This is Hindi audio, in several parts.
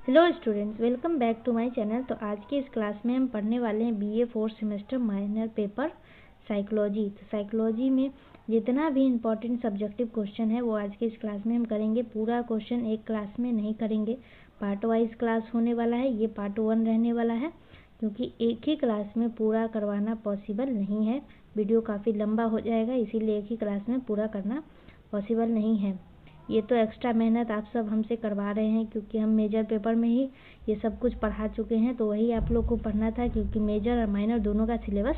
Hello students, welcome back to my channel. तो आज की इस क्लास में हम पढ़ने वाले हैं BA fourth semester minor paper psychology. तो साइकोलॉजी में जितना भी इम्पोर्टेंट सब्जेक्टिव क्वेश्चन है वो आज की इस क्लास में हम करेंगे। पूरा क्वेश्चन एक क्लास में नहीं करेंगे, पार्ट वाइज क्लास होने वाला है। ये पार्ट 1 रहने वाला है क्योंकि एक ही क्लास में पूरा करवाना पॉसिबल नहीं है। वीडियो काफ़ी लंबा हो जाएगा, इसीलिए एक ही क्लास में पूरा करना पॉसिबल नहीं है। ये तो एक्स्ट्रा मेहनत आप सब हमसे करवा रहे हैं क्योंकि हम मेजर पेपर में ही ये सब कुछ पढ़ा चुके हैं, तो वही आप लोग को पढ़ना था क्योंकि मेजर और माइनर दोनों का सिलेबस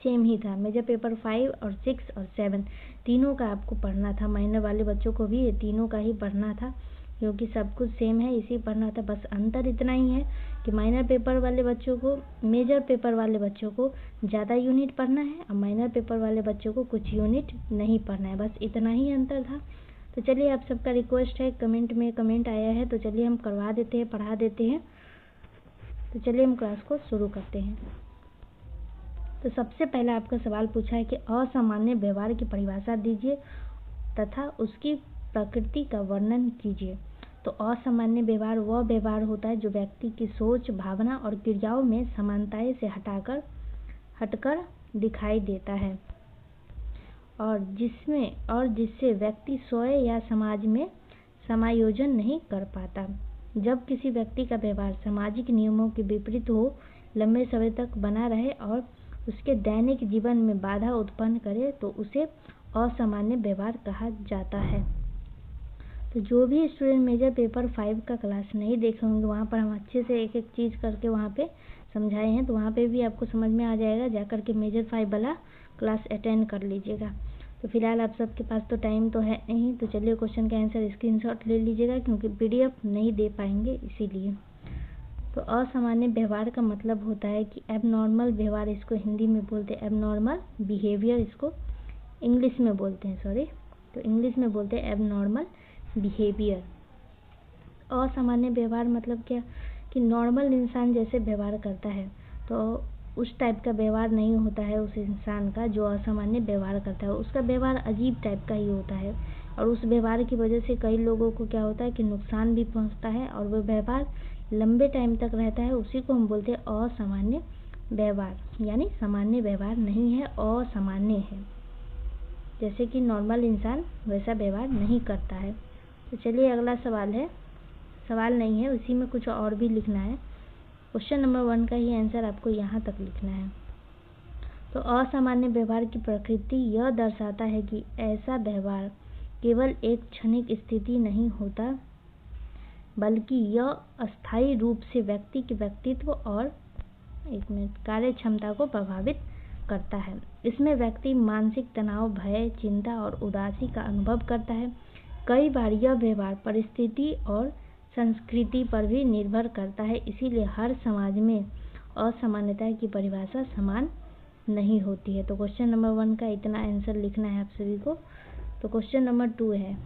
सेम ही था। मेजर पेपर 5 और 6 और 7 तीनों का आपको पढ़ना था। माइनर वाले बच्चों को भी ये तीनों का ही पढ़ना था क्योंकि सब कुछ सेम है, इसी पढ़ना था। बस अंतर इतना ही है कि माइनर पेपर वाले बच्चों को, मेजर पेपर वाले बच्चों को ज़्यादा यूनिट पढ़ना है और माइनर पेपर वाले बच्चों को कुछ यूनिट नहीं पढ़ना है। बस इतना ही अंतर था। तो चलिए, आप सबका रिक्वेस्ट है, कमेंट में कमेंट आया है, तो चलिए हम करवा देते हैं, पढ़ा देते हैं। तो चलिए हम क्लास को शुरू करते हैं। तो सबसे पहला आपका सवाल पूछा है कि असामान्य व्यवहार की परिभाषा दीजिए तथा उसकी प्रकृति का वर्णन कीजिए। तो असामान्य व्यवहार वह व्यवहार होता है जो व्यक्ति की सोच, भावना और क्रियाओं में समानताएं से हटकर दिखाई देता है और जिससे व्यक्ति स्वयं या समाज में समायोजन नहीं कर पाता। जब किसी व्यक्ति का व्यवहार सामाजिक नियमों के विपरीत हो, लंबे समय तक बना रहे और उसके दैनिक जीवन में बाधा उत्पन्न करे तो उसे असामान्य व्यवहार कहा जाता है। तो जो भी स्टूडेंट मेजर पेपर 5 का क्लास नहीं देखे होंगे, वहाँ पर हम अच्छे से एक एक चीज़ करके वहाँ पे समझाए हैं, तो वहाँ पे भी आपको समझ में आ जाएगा। जाकर के मेजर 5 वाला क्लास अटेंड कर लीजिएगा। तो फिलहाल आप सबके पास तो टाइम तो है नहीं, तो चलिए क्वेश्चन का आंसर स्क्रीनशॉट ले लीजिएगा क्योंकि पीडीएफ नहीं दे पाएंगे इसीलिए। तो असामान्य व्यवहार का मतलब होता है कि एबनॉर्मल व्यवहार, इसको हिंदी में बोलते हैं एबनॉर्मल बिहेवियर, इसको इंग्लिश में बोलते हैं, सॉरी, तो इंग्लिश में बोलते हैं एबनॉर्मल बिहेवियर। असामान्य व्यवहार मतलब क्या कि नॉर्मल इंसान जैसे व्यवहार करता है तो उस टाइप का व्यवहार नहीं होता है उस इंसान का जो असामान्य व्यवहार करता है। उसका व्यवहार अजीब टाइप का ही होता है और उस व्यवहार की वजह से कई लोगों को क्या होता है कि नुकसान भी पहुंचता है और वह व्यवहार लंबे टाइम तक रहता है। उसी को हम बोलते हैं असामान्य व्यवहार, यानी सामान्य व्यवहार नहीं है, असामान्य है। जैसे कि नॉर्मल इंसान वैसा व्यवहार नहीं करता है। तो चलिए अगला सवाल है, सवाल नहीं है, उसी में कुछ और भी लिखना है। क्वेश्चन नंबर 1 का ही आंसर आपको यहाँ तक लिखना है। तो असामान्य व्यवहार की प्रकृति यह दर्शाता है कि ऐसा व्यवहार केवल एक क्षणिक स्थिति नहीं होता, बल्कि यह अस्थायी रूप से व्यक्ति के व्यक्तित्व और कार्य क्षमता को प्रभावित करता है। इसमें व्यक्ति मानसिक तनाव, भय, चिंता और उदासी का अनुभव करता है। कई बार यह व्यवहार परिस्थिति और संस्कृति पर भी निर्भर करता है, इसीलिए हर समाज में असामान्यता की परिभाषा समान नहीं होती है। तो क्वेश्चन नंबर 1 का इतना आंसर लिखना है आप सभी को। तो क्वेश्चन नंबर 2 है,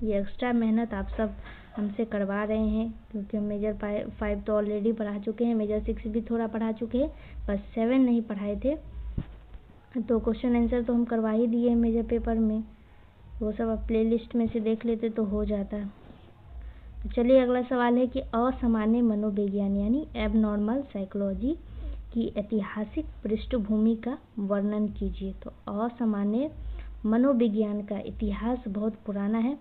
ये एक्स्ट्रा मेहनत आप सब हमसे करवा रहे हैं क्योंकि हम मेजर 5 तो ऑलरेडी पढ़ा चुके हैं, मेजर 6 भी थोड़ा पढ़ा चुके हैं, बस 7 नहीं पढ़ाए थे। तो क्वेश्चन आंसर तो हम करवा ही दिए मेजर पेपर में, वो सब आप प्ले लिस्ट में से देख लेते तो हो जाता। तो चलिए अगला सवाल है कि असामान्य मनोविज्ञान यानी एबनॉर्मल साइकोलॉजी की ऐतिहासिक पृष्ठभूमि का वर्णन कीजिए। तो असामान्य मनोविज्ञान का इतिहास बहुत पुराना है।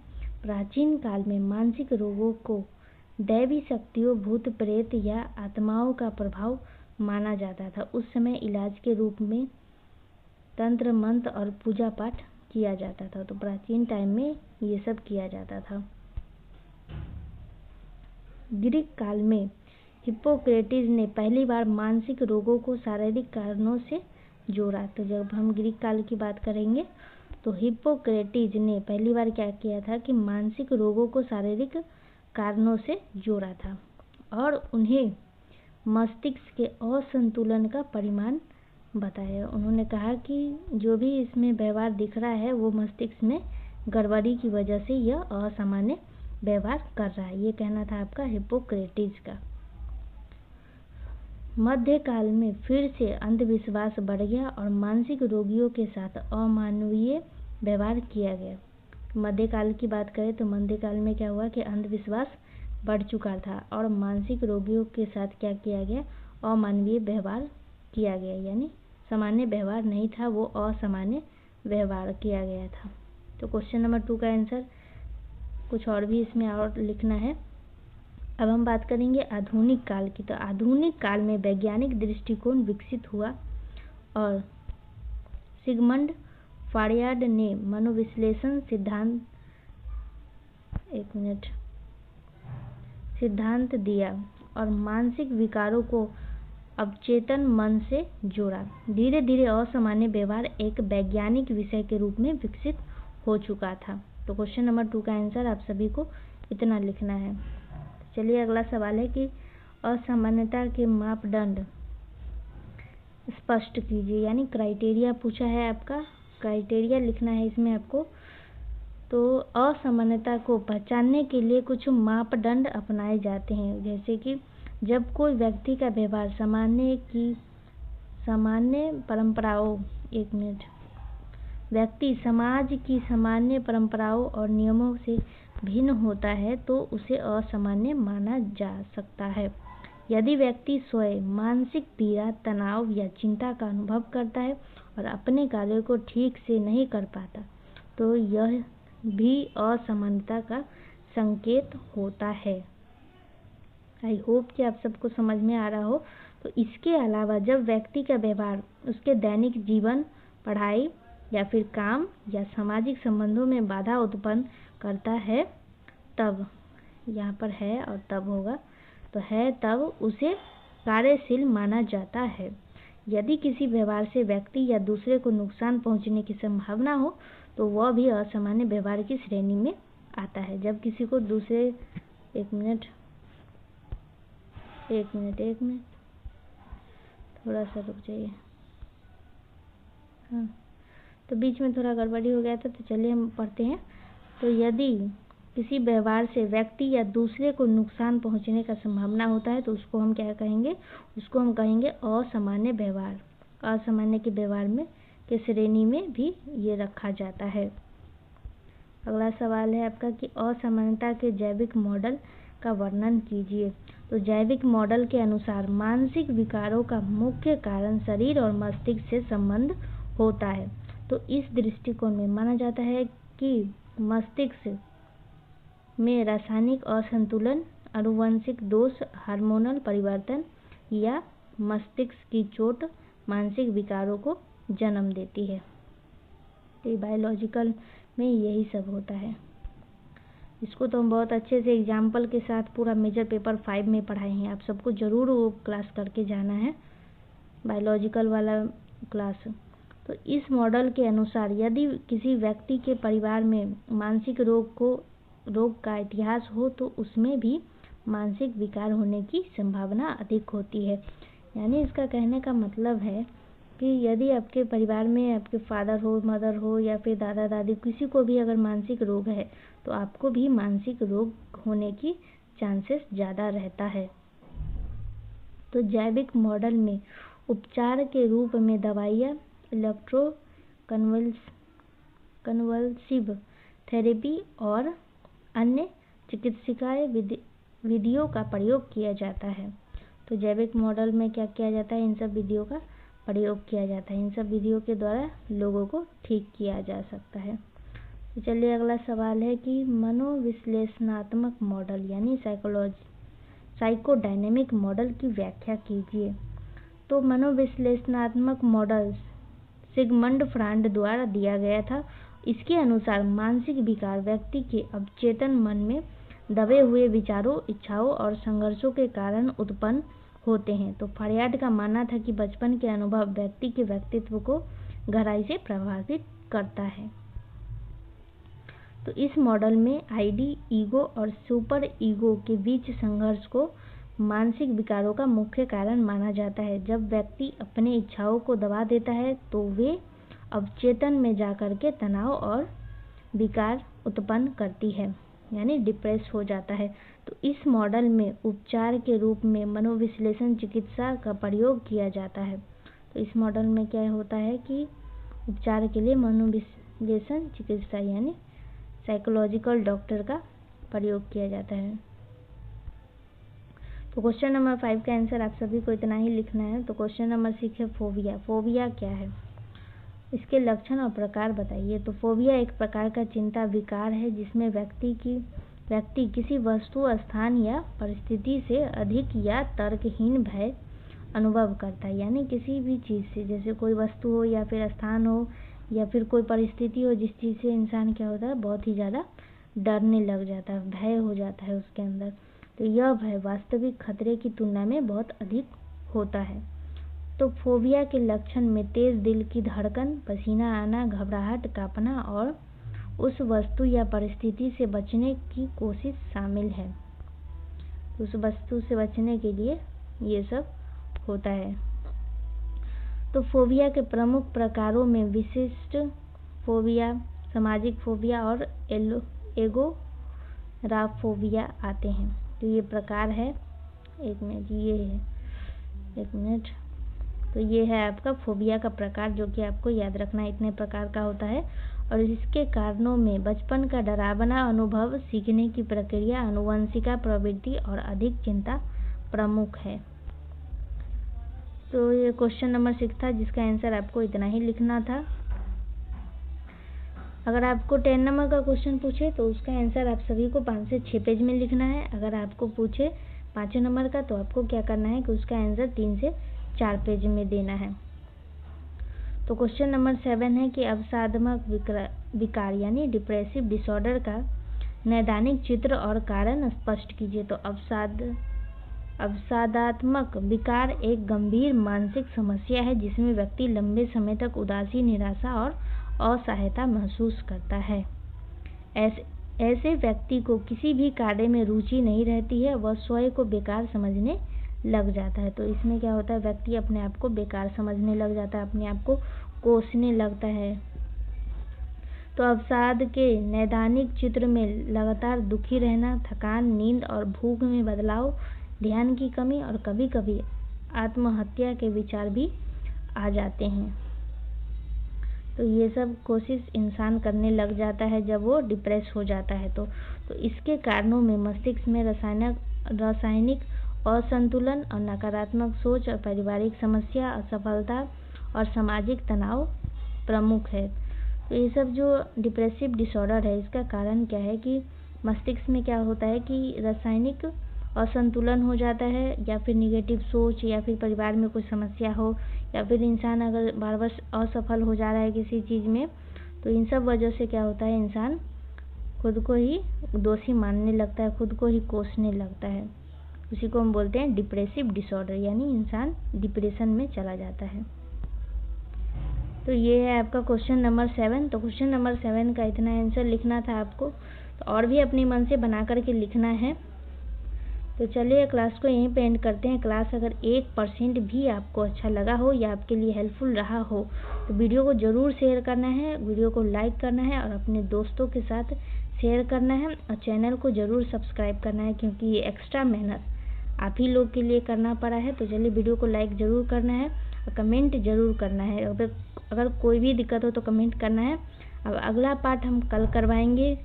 प्राचीन काल में मानसिक रोगों को दैवी शक्तियों, भूत प्रेत या आत्माओं का प्रभाव माना जाता था। उस समय इलाज के रूप में तंत्र, मंत्र और पूजा पाठ किया जाता था। तो प्राचीन टाइम में ये सब किया जाता था। ग्रीक काल में हिप्पोक्रेटिस ने पहली बार मानसिक रोगों को शारीरिक कारणों से जोड़ा। तो जब हम ग्रीक काल की बात करेंगे तो हिप्पोक्रेटिस ने पहली बार क्या किया था कि मानसिक रोगों को शारीरिक कारणों से जोड़ा था और उन्हें मस्तिष्क के असंतुलन का परिमाण बताया। उन्होंने कहा कि जो भी इसमें व्यवहार दिख रहा है वो मस्तिष्क में गड़बड़ी की वजह से यह असामान्य व्यवहार कर रहा है, ये कहना था आपका हिप्पोक्रेटिस का। मध्यकाल में फिर से अंधविश्वास बढ़ गया और मानसिक रोगियों के साथ अमानवीय व्यवहार किया गया। मध्यकाल की बात करें तो मध्यकाल में क्या हुआ कि अंधविश्वास बढ़ चुका था और मानसिक रोगियों के साथ क्या किया गया, अमानवीय व्यवहार किया गया, यानी सामान्य व्यवहार नहीं था, वो असामान्य व्यवहार किया गया था। तो क्वेश्चन नंबर 2 का आंसर, कुछ और भी इसमें और लिखना है। अब हम बात करेंगे आधुनिक काल की। तो आधुनिक काल में वैज्ञानिक दृष्टिकोण विकसित हुआ और सिगमंड फ्रॉयड ने मनोविश्लेषण सिद्धांत दिया और मानसिक विकारों को अवचेतन मन से जोड़ा। धीरे धीरे असामान्य व्यवहार एक वैज्ञानिक विषय के रूप में विकसित हो चुका था। तो क्वेश्चन नंबर 2 का आंसर आप सभी को इतना लिखना है। चलिए अगला सवाल है कि असामान्यता के मापदंड स्पष्ट कीजिए, यानी क्राइटेरिया पूछा है आपका, क्राइटेरिया लिखना है इसमें आपको। तो असामान्यता को पहचानने के लिए कुछ मापदंड अपनाए जाते हैं, जैसे कि जब कोई व्यक्ति का व्यवहार व्यक्ति समाज की सामान्य परंपराओं और नियमों से भिन्न होता है तो उसे असामान्य माना जा सकता है। यदि व्यक्ति स्वयं मानसिक पीड़ा, तनाव या चिंता का अनुभव करता है और अपने कार्यों को ठीक से नहीं कर पाता तो यह भी असामान्यता का संकेत होता है। आई होप कि आप सबको समझ में आ रहा हो। तो इसके अलावा जब व्यक्ति का व्यवहार उसके दैनिक जीवन, पढ़ाई या फिर काम या सामाजिक संबंधों में बाधा उत्पन्न करता है, तब यहाँ पर है और तब होगा, तो है तब उसे कार्यशील माना जाता है। यदि किसी व्यवहार से व्यक्ति या दूसरे को नुकसान पहुंचने की संभावना हो तो वह भी असामान्य व्यवहार की श्रेणी में आता है। जब किसी को दूसरे एक मिनट थोड़ा सा रुक जाइए। हाँ, तो बीच में थोड़ा गड़बड़ी हो गया था, तो चलिए हम पढ़ते हैं। तो यदि किसी व्यवहार से व्यक्ति या दूसरे को नुकसान पहुंचने का संभावना होता है तो उसको हम क्या कहेंगे, उसको हम कहेंगे असामान्य व्यवहार। असामान्य के व्यवहार में के श्रेणी में भी ये रखा जाता है। अगला सवाल है आपका कि असामान्यता के जैविक मॉडल का वर्णन कीजिए। तो जैविक मॉडल के अनुसार मानसिक विकारों का मुख्य कारण शरीर और मस्तिष्क से संबंध होता है। तो इस दृष्टिकोण में माना जाता है कि मस्तिष्क में रासायनिक असंतुलन, आनुवंशिक दोष, हार्मोनल परिवर्तन या मस्तिष्क की चोट मानसिक विकारों को जन्म देती है। तो बायोलॉजिकल में यही सब होता है। इसको तो हम बहुत अच्छे से एग्जाम्पल के साथ पूरा मेजर पेपर 5 में पढ़ाए हैं। आप सबको ज़रूर वो क्लास करके जाना है, बायोलॉजिकल वाला क्लास। तो इस मॉडल के अनुसार यदि किसी व्यक्ति के परिवार में मानसिक रोग का इतिहास हो तो उसमें भी मानसिक विकार होने की संभावना अधिक होती है। यानी इसका कहने का मतलब है कि यदि आपके परिवार में आपके फादर हो, मदर हो या फिर दादा दादी, किसी को भी अगर मानसिक रोग है तो आपको भी मानसिक रोग होने की चांसेस ज़्यादा रहता है। तो जैविक मॉडल में उपचार के रूप में दवाइयाँ, कन्वल्सिव थेरेपी और अन्य चिकित्सीय विधियों का प्रयोग किया जाता है। तो जैविक मॉडल में क्या किया जाता है, इन सब विधियों का प्रयोग किया जाता है। इन सब विधियों के द्वारा लोगों को ठीक किया जा सकता है। तो चलिए अगला सवाल है कि मनोविश्लेषणात्मक मॉडल यानी साइकोडायनेमिक मॉडल की व्याख्या कीजिए। तो मनोविश्लेषणात्मक मॉडल सिगमंड फ्रॉयड द्वारा दिया गया था। इसके अनुसार मानसिक विकार व्यक्ति के अवचेतन मन में दबे हुए विचारों, इच्छाओं और संघर्षों के कारण उत्पन्न होते हैं। तो फ्रॉयड का मानना था कि बचपन के अनुभव व्यक्ति के व्यक्तित्व को गहराई से प्रभावित करता है। तो इस मॉडल में आईडी, ईगो और सुपर ईगो के बीच संघर्ष को मानसिक विकारों का मुख्य कारण माना जाता है। जब व्यक्ति अपने इच्छाओं को दबा देता है तो वे अवचेतन में जाकर के तनाव और विकार उत्पन्न करती है, यानी डिप्रेस हो जाता है। तो इस मॉडल में उपचार के रूप में मनोविश्लेषण चिकित्सा का प्रयोग किया जाता है। तो इस मॉडल में क्या होता है कि उपचार के लिए मनोविश्लेषण चिकित्सा यानी साइकोलॉजिकल डॉक्टर का प्रयोग किया जाता है। तो क्वेश्चन नंबर 5 का आंसर आप सभी को इतना ही लिखना है। तो क्वेश्चन नंबर 6 है फोबिया। फोबिया क्या है, इसके लक्षण और प्रकार बताइए। तो फोबिया एक प्रकार का चिंता विकार है जिसमें व्यक्ति किसी वस्तु, स्थान या परिस्थिति से अधिक या तर्कहीन भय अनुभव करता है। यानी किसी भी चीज़ से, जैसे कोई वस्तु हो या फिर स्थान हो या फिर कोई परिस्थिति हो, जिस चीज़ से इंसान क्या होता है, बहुत ही ज़्यादा डरने लग जाता है, भय हो जाता है उसके अंदर। तो यह भय वास्तविक खतरे की तुलना में बहुत अधिक होता है। तो फोबिया के लक्षण में तेज दिल की धड़कन, पसीना आना, घबराहट, कांपना और उस वस्तु या परिस्थिति से बचने की कोशिश शामिल है। उस वस्तु से बचने के लिए ये सब होता है। तो फोबिया के प्रमुख प्रकारों में विशिष्ट फोबिया, सामाजिक फोबिया और एगोराफोबिया आते हैं। तो ये प्रकार है, एक मिनट, तो ये है आपका फोबिया का प्रकार, जो कि आपको याद रखना है। इतने प्रकार का होता है और इसके कारणों में बचपन का डरावना अनुभव, सीखने की प्रक्रिया, आनुवंशिका प्रवृत्ति और अधिक चिंता प्रमुख है। तो ये क्वेश्चन नंबर 6 था, जिसका आंसर आपको इतना ही लिखना था। अगर आपको 10 नंबर का क्वेश्चन पूछे तो उसका आंसर आप सभी को 5 से 6 पेज में लिखना है। अगर आपको पूछे 5 नंबर का तो आपको क्या करना है कि उसका आंसर 3 से 4 पेज में देना है। तो क्वेश्चन नंबर 7 है कि अवसादात्मक विकार यानी डिप्रेसिव डिसऑर्डर का नैदानिक चित्र और कारण स्पष्ट कीजिए। तो अवसादात्मक विकार एक गंभीर मानसिक समस्या है जिसमें व्यक्ति लंबे समय तक उदासी, निराशा और असहायता महसूस करता है। ऐसे व्यक्ति को किसी भी कार्य में रुचि नहीं रहती है, वह स्वयं को बेकार समझने लग जाता है। तो इसमें क्या होता है, व्यक्ति अपने आप को बेकार समझने लग जाता है, अपने आप को कोसने लगता है। तो अवसाद के नैदानिक चित्र में लगातार दुखी रहना, थकान, नींद और भूख में बदलाव, ध्यान की कमी और कभी-कभी आत्महत्या के विचार भी आ जाते हैं। तो ये सब कोशिश इंसान करने लग जाता है जब वो डिप्रेस हो जाता है। तो इसके कारणों में मस्तिष्क में रासायनिक असंतुलन और नकारात्मक सोच और पारिवारिक समस्या, असफलता और सामाजिक तनाव प्रमुख है। तो ये सब जो डिप्रेसिव डिसऑर्डर है, इसका कारण क्या है कि मस्तिष्क में क्या होता है कि रासायनिक असंतुलन हो जाता है, या फिर निगेटिव सोच, या फिर परिवार में कोई समस्या हो, या फिर इंसान अगर बार बार असफल हो जा रहा है किसी चीज़ में, तो इन सब वजह से क्या होता है, इंसान खुद को ही दोषी मानने लगता है, खुद को ही कोसने लगता है। उसी को हम बोलते हैं डिप्रेसिव डिसऑर्डर, यानी इंसान डिप्रेशन में चला जाता है। तो ये है आपका क्वेश्चन नंबर 7। तो क्वेश्चन नंबर 7 का इतना आंसर लिखना था आपको, तो और भी अपने मन से बना करके लिखना है। तो चलिए क्लास को यहीं पे एंड करते हैं। क्लास अगर 1% भी आपको अच्छा लगा हो या आपके लिए हेल्पफुल रहा हो तो वीडियो को ज़रूर शेयर करना है, वीडियो को लाइक करना है और अपने दोस्तों के साथ शेयर करना है, और चैनल को ज़रूर सब्सक्राइब करना है, क्योंकि ये एक्स्ट्रा मेहनत आप ही लोग के लिए करना पड़ा है। तो चलिए वीडियो को लाइक ज़रूर करना है और कमेंट ज़रूर करना है। अगर कोई भी दिक्कत हो तो कमेंट करना है। अब अगला पार्ट हम कल करवाएंगे।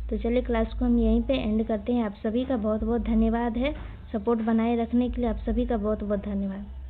तो चलिए क्लास को हम यहीं पे एंड करते हैं। आप सभी का बहुत बहुत धन्यवाद है, सपोर्ट बनाए रखने के लिए आप सभी का बहुत बहुत धन्यवाद।